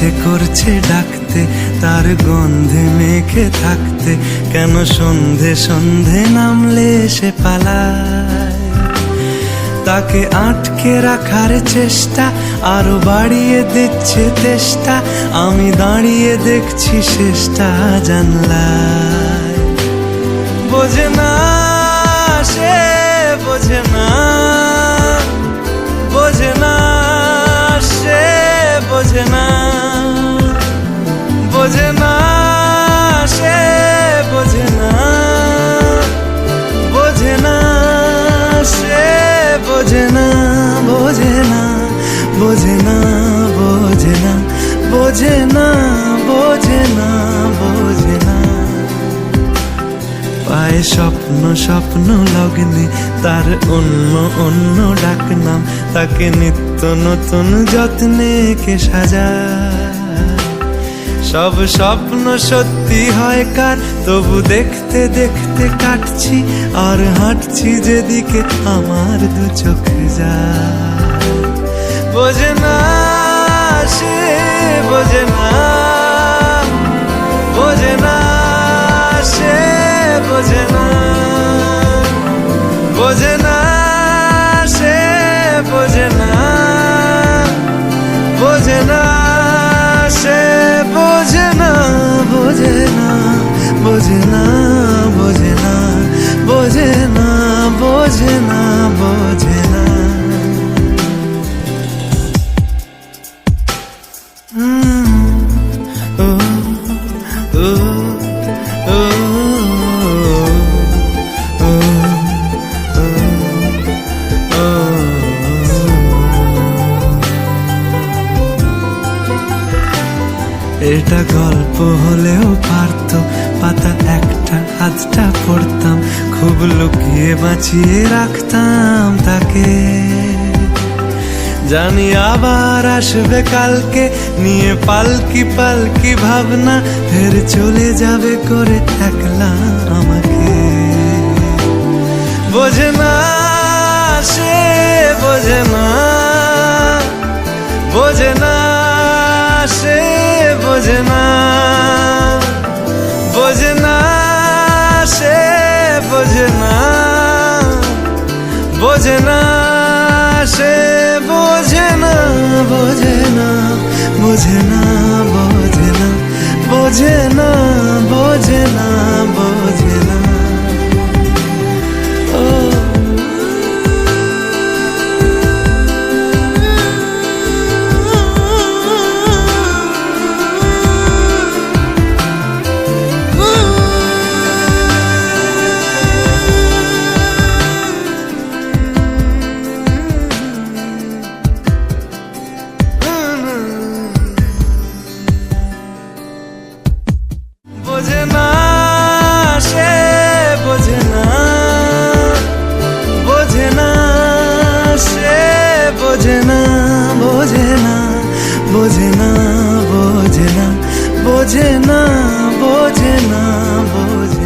ইচ্ছে করছে ডাকতে, তার গন্ধে মেখে থাকতে, কেন সন্ধে সন্ধে নামলে সে পালায়। তাকে আটকে রাখার চেষ্টা আরো বাড়িয়ে দিচ্ছে তেষ্টা, আমি দাঁড়িয়ে দেখছি শেষটা জানলায়। বোঝে না সে, বোঝে না, বোঝে না সে, বোঝে না, বোঝে না সে, বোঝে না, বোঝে না সে, বোঝে না, বোঝে না, বোঝে না, বোঝে না, বোঝে না, বোঝে না, বোঝে না। পায়ে স্বপ্ন স্বপ্ন লগ্নে তার অন্য অন্য ডাকনাম, তাকে নিত্য নতুন যত্নে কে সাজায়। সব স্বপ্ন সত্যি হয় কার, তবু দেখতে দেখতে কাটছি আর হাঁটছি যেদিকে আমার দু চোখ যায়। বোঝে না সে, বোঝে না, বোঝে না সে, বোঝে না, বোঝে না সে, বোঝে না, বোঝে না সে, বোঝে না, বোঝে না, বোঝে না, বোঝে না, বোঝে না, বোঝে না, বোঝে না। এটা গল্প হলেও পারতো, পাতা একটা হাতটা পড়তাম, খুব লুকিয়ে বাঁচিয়ে রাখতাম তাকে। জানি আবার আসবে কালকে, নিয়ে পালকি পালকি ভাবনা, ফের চলে যাবে করে একলা আমাকে। বোঝে না সে, বোঝে না, বোঝে না সে, বোঝে না, বোঝে না সে, বোঝে না, বোঝে না সে, বোঝে না, বোঝে না, বোঝে না, বোঝে না, বোঝে না, বোঝে না, বোঝে না। বোঝে না সে, বোঝে না, বোঝে না সে, বোঝে না, বোঝে না, বোঝে না, বোঝে না, বোঝে না, বোঝে না, বোঝে